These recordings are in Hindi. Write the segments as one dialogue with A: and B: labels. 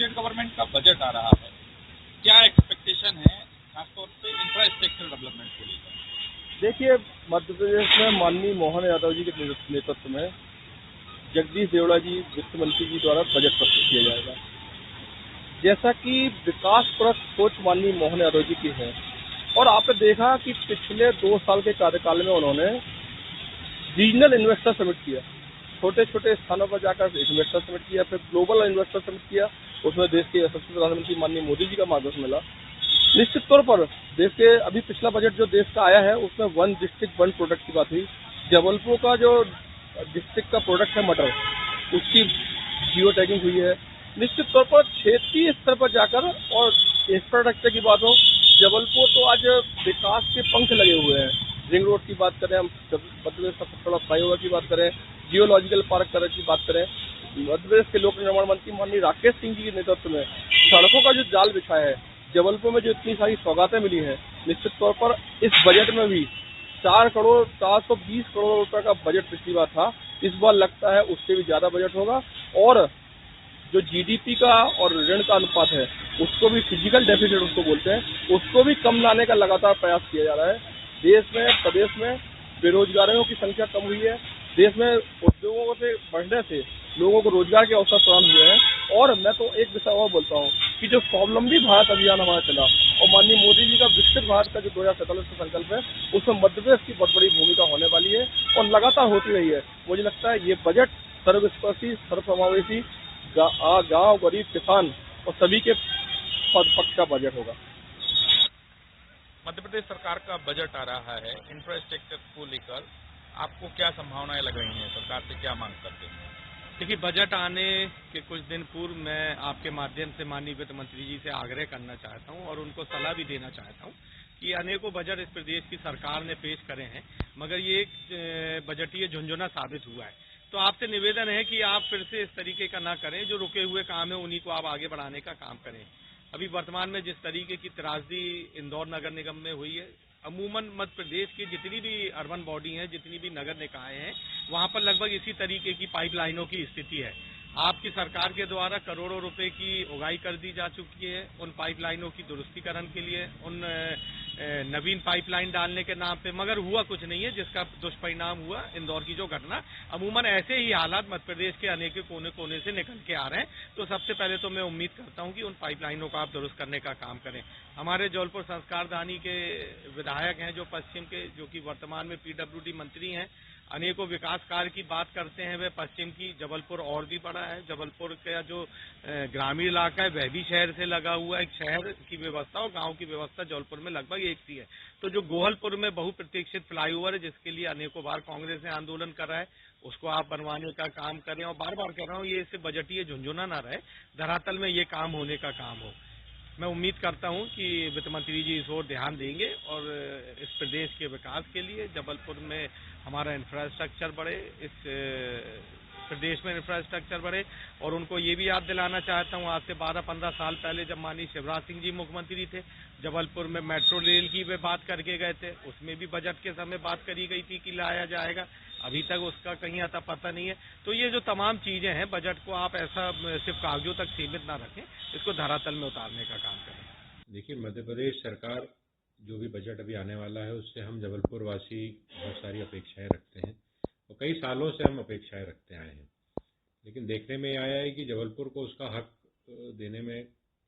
A: स्टेट गवर्नमेंट का बजट आ रहा है, क्या एक्सपेक्टेशन है खासतौर पे इंफ्रास्ट्रक्चर डेवलपमेंट को लेकर?
B: देखिए, मध्य प्रदेश में माननीय मोहन यादव जी के नेतृत्व में जगदीश देवड़ा जी वित्त मंत्री जी द्वारा बजट प्रस्तुत किया जाएगा। जैसा कि विकासपरक सोच माननीय मोहन यादव जी की है, और आपने देखा कि पिछले 2 साल के कार्यकाल में उन्होंने रीजनल इन्वेस्टर समिट किया, छोटे छोटे स्थानों पर जाकर इन्वेस्टर समिट किया, फिर ग्लोबल इन्वेस्टर समिट किया, उसमें देश के यशस्वी प्रधानमंत्री माननीय मोदी जी का मार्गदर्शन मिला। निश्चित तौर पर देश के अभी पिछला बजट जो देश का आया है उसमें वन डिस्ट्रिक्ट वन प्रोडक्ट की बात हुई। जबलपुर का जो डिस्ट्रिक्ट का प्रोडक्ट है मटर, उसकी जियो टैगिंग हुई है। निश्चित तौर पर क्षेत्रीय स्तर पर जाकर और इंफ्रास्ट्रक्चर की बात हो, जबलपुर तो आज विकास के पंख लगे हुए हैं। रिंग रोड की बात करें, हम मध्य प्रदेश का सबसे बड़ा फ्लाईओवर की बात करें, जियोलॉजिकल पार्क की बात करें, मध्य प्रदेश के लोक निर्माण मंत्री माननीय राकेश सिंह जी के नेतृत्व में सड़कों का जो जाल बिछाया है, जबलपुर में जो इतनी सारी सौगातें मिली हैं, निश्चित तौर पर इस बजट में भी 4,420 करोड़ रुपए का बजट पिछली बार था, इस बार लगता है उससे भी ज्यादा बजट होगा। और जो जीडीपी का और ऋण का अनुपात है, उसको भी फिजिकल डेफिसिट उसको बोलते हैं, उसको भी कम लाने का लगातार प्रयास किया जा रहा है। देश में, प्रदेश में बेरोजगारों की संख्या कम हुई है, देश में उद्योगों से बढ़ने से लोगों को रोजगार के अवसर प्रदान हुए हैं। और मैं तो एक विषय और बोलता हूँ कि जो स्वावलंबी भारत अभियान हमारा चला और माननीय मोदी जी का विकसित भारत का जो 2047 का संकल्प है, उसमें मध्य प्रदेश की बहुत बड़ी भूमिका होने वाली है और लगातार होती रही है। मुझे लगता है ये बजट सर्वस्पर्शी, सर्वसमावेशी, गांव, गरीब, किसान और सभी के पक्ष का बजट होगा।
A: मध्य प्रदेश सरकार का बजट आ रहा है, इंफ्रास्ट्रक्चर को लेकर आपको क्या संभावनाएं लग रही हैं? सरकार से क्या मांग करते हैं?
C: देखिए, बजट आने के कुछ दिन पूर्व मैं आपके माध्यम से माननीय वित्त मंत्री जी से आग्रह करना चाहता हूं और उनको सलाह भी देना चाहता हूं कि अनेकों बजट इस प्रदेश की सरकार ने पेश करे हैं, मगर ये एक बजटीय झुंझुना साबित हुआ है। तो आपसे निवेदन है कि आप फिर से इस तरीके का ना करें, जो रुके हुए काम है उन्हीं को आप आगे बढ़ाने का काम करें। अभी वर्तमान में जिस तरीके की त्रासदी इंदौर नगर निगम में हुई है, अमूमन मध्य प्रदेश की जितनी भी अर्बन बॉडी हैं, जितनी भी नगर निकाय हैं, वहां पर लगभग इसी तरीके की पाइपलाइनों की स्थिति है। आपकी सरकार के द्वारा करोड़ों रुपए की उगाई कर दी जा चुकी है उन पाइपलाइनों की दुरुस्तीकरण के लिए, उन नवीन पाइपलाइन डालने के नाम पे, मगर हुआ कुछ नहीं है, जिसका दुष्परिणाम हुआ इंदौर की जो घटना। अमूमन ऐसे ही हालात मध्य प्रदेश के अनेक कोने कोने से निकल के आ रहे हैं। तो सबसे पहले तो मैं उम्मीद करता हूं कि उन पाइपलाइनों का आप दुरुस्त करने का काम करें। हमारे जबलपुर संस्कारधानी के विधायक हैं जो पश्चिम के, जो कि वर्तमान में पीडब्ल्यूडी मंत्री हैं, अनेकों विकास कार्य की बात करते हैं वे पश्चिम की। जबलपुर और भी बड़ा है, जबलपुर का जो ग्रामीण इलाका है वह भी शहर से लगा हुआ है। शहर की व्यवस्था और गांव की व्यवस्था जबलपुर में लगभग एक सी है। तो जो गोहलपुर में बहुप्रतीक्षित फ्लाईओवर है, जिसके लिए अनेकों बार कांग्रेस ने आंदोलन करा है, उसको आप बनवाने का काम करें। और बार बार कह रहा हूँ, ये इससे बजटीय झुंझुना ना रहे, धरातल में ये काम होने का काम हो। मैं उम्मीद करता हूं कि वित्त मंत्री जी इस ओर ध्यान देंगे और इस प्रदेश के विकास के लिए जबलपुर में हमारा इंफ्रास्ट्रक्चर बढ़े, इस प्रदेश में इंफ्रास्ट्रक्चर बढ़े। और उनको ये भी याद दिलाना चाहता हूं, आज से 12-15 साल पहले जब माननीय शिवराज सिंह जी मुख्यमंत्री थे, जबलपुर में मेट्रो रेल की वे बात करके गए थे, उसमें भी बजट के समय बात करी गई थी कि लाया जाएगा, अभी तक उसका कहीं आता पता नहीं है। तो ये जो तमाम चीजें हैं, बजट को आप ऐसा सिर्फ कागजों तक सीमित ना रखें, इसको धरातल में उतारने का काम करें।
D: देखिए, मध्य प्रदेश सरकार जो भी बजट अभी आने वाला है, उससे हम जबलपुर वासी बहुत सारी अपेक्षाएं रखते हैं और कई सालों से हम अपेक्षाएं रखते आए हैं। लेकिन देखने में आया है कि जबलपुर को उसका हक देने में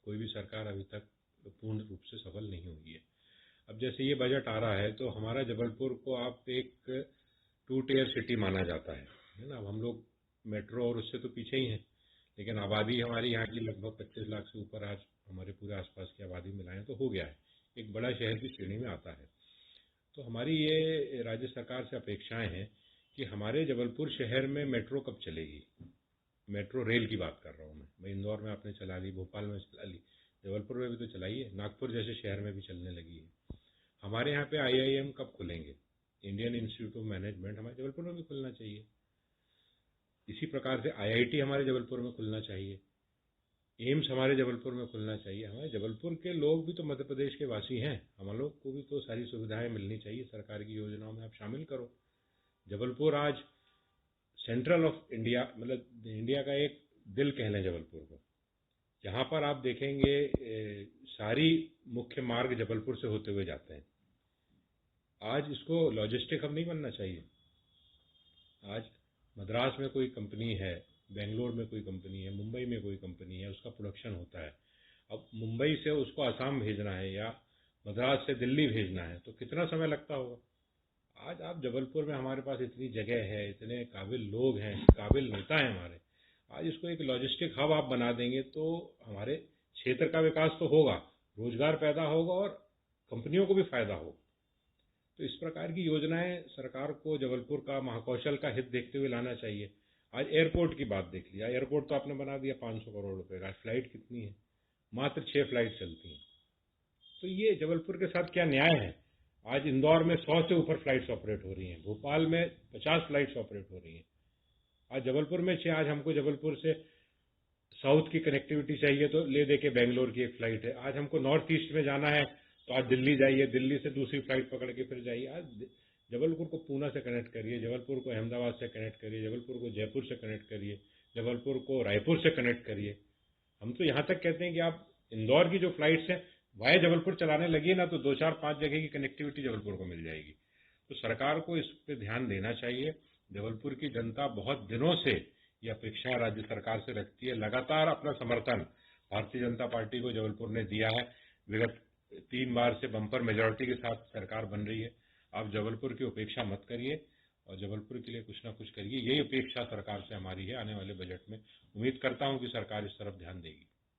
D: कोई भी सरकार अभी तक पूर्ण रूप से सफल नहीं हुई है। अब जैसे ये बजट आ रहा है, तो हमारा जबलपुर को आप एक 2 टियर सिटी माना जाता है ना। अब हम लोग मेट्रो और उससे तो पीछे ही हैं, लेकिन आबादी हमारी यहाँ की लगभग 25 लाख से ऊपर आज हमारे पूरे आसपास की आबादी मिलाएं तो हो गया है, एक बड़ा शहर की श्रेणी में आता है। तो हमारी ये राज्य सरकार से अपेक्षाएं हैं कि हमारे जबलपुर शहर में मेट्रो कब चलेगी। मेट्रो रेल की बात कर रहा हूँ मैं। इंदौर में आपने चला ली, भोपाल में चला ली, जबलपुर में भी तो चलाई है, नागपुर जैसे शहर में भी चलने लगी है। हमारे यहाँ पे IIM कब खुलेंगे, इंडियन इंस्टीट्यूट ऑफ मैनेजमेंट हमारे जबलपुर में भी खुलना चाहिए। इसी प्रकार से IIT हमारे जबलपुर में खुलना चाहिए, एम्स हमारे जबलपुर में खुलना चाहिए। हमारे जबलपुर के लोग भी तो मध्य प्रदेश के वासी हैं, हम लोग को भी तो सारी सुविधाएं मिलनी चाहिए। सरकार की योजनाओं में आप शामिल करो। जबलपुर आज सेंट्रल ऑफ इंडिया, मतलब इंडिया का एक दिल कह लें जबलपुर को। जहाँ पर आप देखेंगे सारी मुख्य मार्ग जबलपुर से होते हुए जाते हैं। आज इसको लॉजिस्टिक हब नहीं बनना चाहिए। आज मद्रास में कोई कंपनी है, बेंगलोर में कोई कंपनी है, मुंबई में कोई कंपनी है, उसका प्रोडक्शन होता है। अब मुंबई से उसको असम भेजना है या मद्रास से दिल्ली भेजना है तो कितना समय लगता होगा। आज आप जबलपुर में हमारे पास इतनी जगह है, इतने काबिल लोग हैं, काबिल नेता हैं हमारे, आज इसको एक लॉजिस्टिक हब आप बना देंगे तो हमारे क्षेत्र का विकास तो होगा, रोजगार पैदा होगा और कंपनियों को भी फायदा होगा। तो इस प्रकार की योजनाएं सरकार को जबलपुर का महाकौशल का हित देखते हुए लाना चाहिए। आज एयरपोर्ट की बात देख लिया, एयरपोर्ट तो आपने बना दिया 500 करोड़ रुपए का, फ्लाइट कितनी है, मात्र 6 फ्लाइट चलती हैं। तो ये जबलपुर के साथ क्या न्याय है। आज इंदौर में 100 से ऊपर फ्लाइट्स ऑपरेट हो रही हैं, भोपाल में 50 फ्लाइट्स ऑपरेट हो रही हैं, आज जबलपुर में 6। आज हमको जबलपुर से साउथ की कनेक्टिविटी चाहिए तो ले दे के बेंगलोर की एक फ्लाइट है। आज हमको नॉर्थ ईस्ट में जाना है तो आज दिल्ली जाइए, दिल्ली से दूसरी फ्लाइट पकड़ के फिर जाइए। आज जबलपुर को पूना से कनेक्ट करिए, जबलपुर को अहमदाबाद से कनेक्ट करिए, जबलपुर को जयपुर से कनेक्ट करिए, जबलपुर को रायपुर से कनेक्ट करिए। हम तो यहाँ तक कहते हैं कि आप इंदौर की जो फ्लाइट्स हैं वाया जबलपुर चलाने लगी ना तो 2, 4, 5 जगह की कनेक्टिविटी जबलपुर को मिल जाएगी। तो सरकार को इस पे ध्यान देना चाहिए। जबलपुर की जनता बहुत दिनों से ये अपेक्षा राज्य सरकार से रखती है। लगातार अपना समर्थन भारतीय जनता पार्टी को जबलपुर ने दिया है। विगत 3 बार से बम्पर मेजोरिटी के साथ सरकार बन रही है। आप जबलपुर की उपेक्षा मत करिए और जबलपुर के लिए कुछ ना कुछ करिए। यही अपेक्षा सरकार से हमारी है आने वाले बजट में। उम्मीद करता हूं कि सरकार इस तरफ ध्यान देगी।